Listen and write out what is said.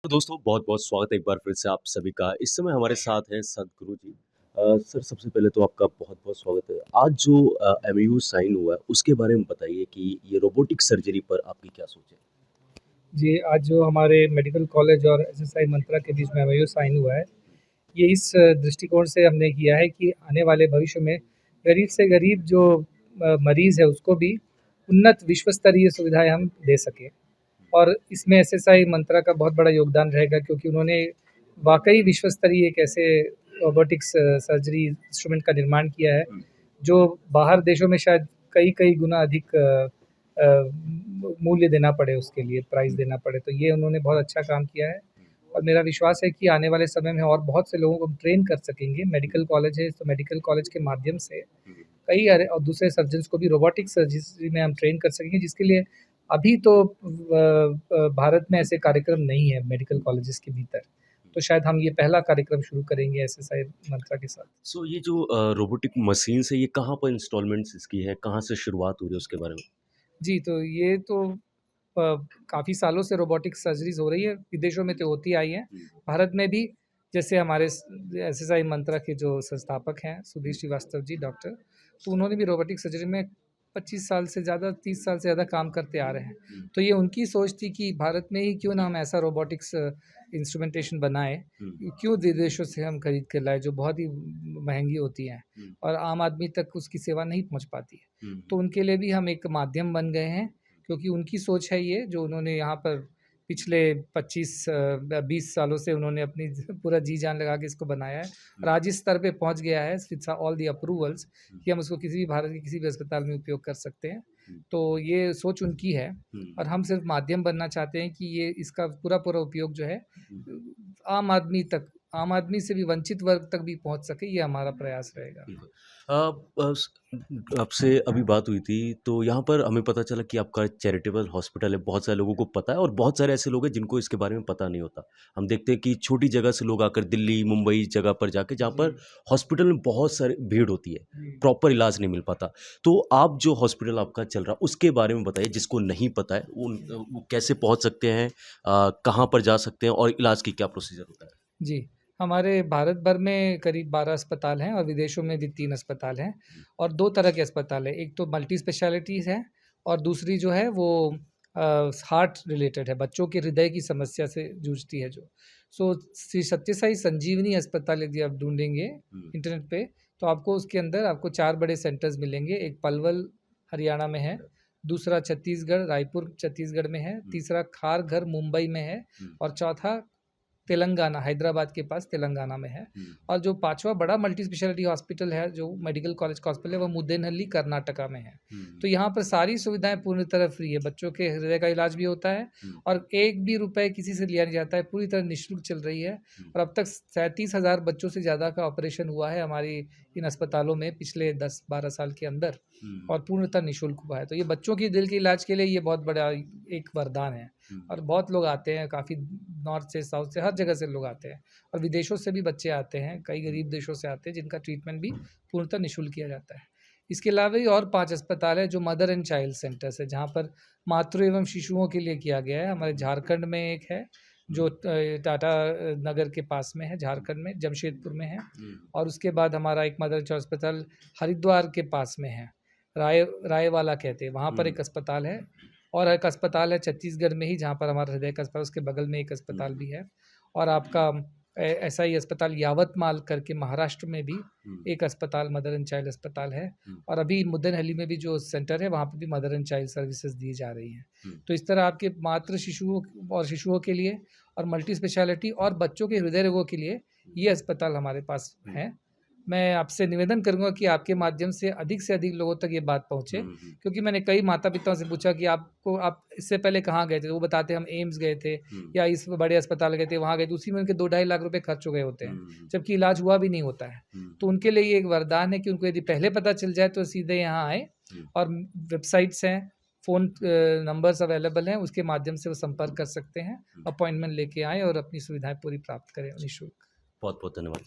तो दोस्तों बहुत-बहुत स्वागत है एक बार फिर से आप सभी का। इस समय हमारे साथ हैं सद्गुरु जी। सर सबसे पहले तो आपका बहुत-बहुत स्वागत है। आज जो एमओयू साइन हुआ है उसके बारे में बताइए कि ये रोबोटिक सर्जरी पर आपकी क्या सोच है? जी, आज जो हमारे मेडिकल कॉलेज और एसएसआई मंत्रा के बीच में एमओयू साइन हुआ है, ये इस दृष्टिकोण से हमने किया है कि आने वाले भविष्य में गरीब से गरीब जो मरीज़ है उसको भी उन्नत विश्व स्तरीय सुविधाएँ हम दे सकें। और इसमें एसएसआई मंत्रा का बहुत बड़ा योगदान रहेगा क्योंकि उन्होंने वाक़ई विश्व स्तरीय एक ऐसे रोबोटिक्स सर्जरी इंस्ट्रूमेंट का निर्माण किया है, जो बाहर देशों में शायद कई-कई गुना अधिक मूल्य देना पड़े उसके लिए, प्राइस देना पड़े। तो ये उन्होंने बहुत अच्छा काम किया है और मेरा विश्वास है कि आने वाले समय में और बहुत से लोगों को हम ट्रेन कर सकेंगे। मेडिकल कॉलेज है, तो मेडिकल कॉलेज के माध्यम से कई अरे और दूसरे सर्जन्स को भी रोबोटिक सर्जरी में हम ट्रेन कर सकेंगे, जिसके लिए अभी तो भारत में ऐसे कार्यक्रम नहीं है मेडिकल कॉलेजेस के भीतर। तो शायद हम ये पहला कार्यक्रम शुरू करेंगे एसएसआई मंत्रा के साथ। सो ये जो रोबोटिक मशीन्स है ये कहाँ पर इंस्टॉलमेंट्स इसकी है? कहाँ से शुरुआत हो रही है उसके बारे में? जी, तो ये तो काफ़ी सालों से रोबोटिक सर्जरीज़ हो रही है, विदेशों में तो होती आई हैं। भारत में भी जैसे हमारे एसएसआई मंत्रा के जो संस्थापक हैं सुधीर श्रीवास्तव जी डॉक्टर, तो उन्होंने भी रोबोटिक सर्जरी में 25 साल से ज़्यादा 30 साल से ज़्यादा काम करते आ रहे हैं। तो ये उनकी सोच थी कि भारत में ही क्यों ना हम ऐसा रोबोटिक्स इंस्ट्रूमेंटेशन बनाएँ, क्यों विदेशों से हम खरीद कर लाएँ जो बहुत ही महँगी होती हैं और आम आदमी तक उसकी सेवा नहीं पहुँच पाती है। तो उनके लिए भी हम एक माध्यम बन गए हैं क्योंकि उनकी सोच है ये जो उन्होंने यहाँ पर पिछले 20 सालों से उन्होंने अपनी पूरा जी जान लगा के इसको बनाया है और आज इस स्तर पे पहुँच गया है विथ ऑल दी अप्रूवल्स कि हम उसको किसी भी भारत के किसी भी अस्पताल में उपयोग कर सकते हैं। तो ये सोच उनकी है और हम सिर्फ माध्यम बनना चाहते हैं कि ये इसका पूरा उपयोग जो है आम आदमी तक, आम आदमी से भी वंचित वर्ग तक भी पहुँच सके, ये हमारा प्रयास रहेगा। बिल्कुल। बस आपसे अभी बात हुई थी, तो यहाँ पर हमें पता चला कि आपका चैरिटेबल हॉस्पिटल है, बहुत सारे लोगों को पता है और बहुत सारे ऐसे लोग हैं जिनको इसके बारे में पता नहीं होता। हम देखते हैं कि छोटी जगह से लोग आकर दिल्ली, मुंबई जगह पर जाके जहाँ पर हॉस्पिटल में बहुत सारी भीड़ होती है, जी। प्रॉपर इलाज नहीं मिल पाता। तो आप जो हॉस्पिटल आपका चल रहा है, उसके बारे में बताइए जिसको नहीं पता है, वो कैसे पहुँच सकते हैं? कहाँ पर जा सकते हैं और इलाज की क्या प्रोसीजर होता है? जी, हमारे भारत भर में करीब 12 अस्पताल हैं और विदेशों में भी 3 अस्पताल हैं और 2 तरह के अस्पताल हैं। एक तो मल्टी स्पेशलिटीज़ है और दूसरी जो है वो हार्ट रिलेटेड है, बच्चों के हृदय की समस्या से जूझती है जो। सो श्री सत्य साई संजीवनी अस्पताल यदि आप ढूँढेंगे इंटरनेट पे, तो आपको उसके अंदर आपको 4 बड़े सेंटर्स मिलेंगे। एक पलवल हरियाणा में है, दूसरा छत्तीसगढ़ रायपुर छत्तीसगढ़ में है, तीसरा खारघर मुंबई में है और चौथा तेलंगाना, हैदराबाद के पास तेलंगाना में है। और जो 5वां बड़ा मल्टी स्पेशलिटी हॉस्पिटल है, जो मेडिकल कॉलेज का हॉस्पिटल है, वो मुदेनहल्ली कर्नाटका में है। तो यहाँ पर सारी सुविधाएँ पूर्ण तरह फ्री है, बच्चों के हृदय का इलाज भी होता है और एक भी रुपए किसी से लिया नहीं जाता है, पूरी तरह निःशुल्क चल रही है और अब तक 37,000 बच्चों से ज़्यादा का ऑपरेशन हुआ है हमारी इन अस्पतालों में पिछले 10-12 साल के अंदर और पूर्णतः निःशुल्क हुआ है। तो ये बच्चों की दिल के इलाज के लिए ये बहुत बड़ा एक वरदान है और बहुत लोग आते हैं, काफ़ी नॉर्थ से, साउथ से, हर जगह से लोग आते हैं और विदेशों से भी बच्चे आते हैं, कई गरीब देशों से आते हैं जिनका ट्रीटमेंट भी पूर्णतः निःशुल्क किया जाता है। इसके अलावा भी और 5 अस्पताल हैं जो मदर एंड चाइल्ड सेंटर्स है, जहाँ पर मातृ एवं शिशुओं के लिए किया गया है। हमारे झारखंड में एक है जो टाटा नगर के पास में है, झारखंड में, जमशेदपुर में है और उसके बाद हमारा एक मदर एंड चाइल्ड अस्पताल हरिद्वार के पास में है, रायवाला कहते हैं, वहाँ पर एक अस्पताल है और एक अस्पताल है छत्तीसगढ़ में ही जहाँ पर हमारा हृदय का अस्पताल, उसके बगल में एक अस्पताल भी है और आपका ऐसा ही अस्पताल यावतमाल करके महाराष्ट्र में भी एक अस्पताल मदर एंड चाइल्ड अस्पताल है और अभी मुद्देनहल्ली में भी जो सेंटर है वहाँ पर भी मदर एंड चाइल्ड सर्विसेज दी जा रही हैं। तो इस तरह आपके मातृ शिशुओं और शिशुओं के लिए और मल्टी स्पेशलिटी और बच्चों के हृदय रोगों के लिए ये अस्पताल हमारे पास हैं। मैं आपसे निवेदन करूँगा कि आपके माध्यम से अधिक लोगों तक ये बात पहुँचे क्योंकि मैंने कई माता-पिताओं से पूछा कि आप इससे पहले कहाँ गए थे? तो वो बताते हैं हम एम्स गए थे या इस बड़े अस्पताल गए थे, वहाँ गए थे, उसी में उनके 2 ढाई लाख रुपए खर्च हो गए होते हैं, जबकि इलाज हुआ भी नहीं होता है। तो उनके लिए ये एक वरदान है कि उनको यदि पहले पता चल जाए तो सीधे यहाँ आएँ और वेबसाइट्स हैं, फ़ोन नंबर्स अवेलेबल हैं, उसके माध्यम से वो संपर्क कर सकते हैं, अपॉइंटमेंट लेके आएँ और अपनी सुविधाएँ पूरी प्राप्त करें निःशुल्क। बहुत-बहुत धन्यवाद।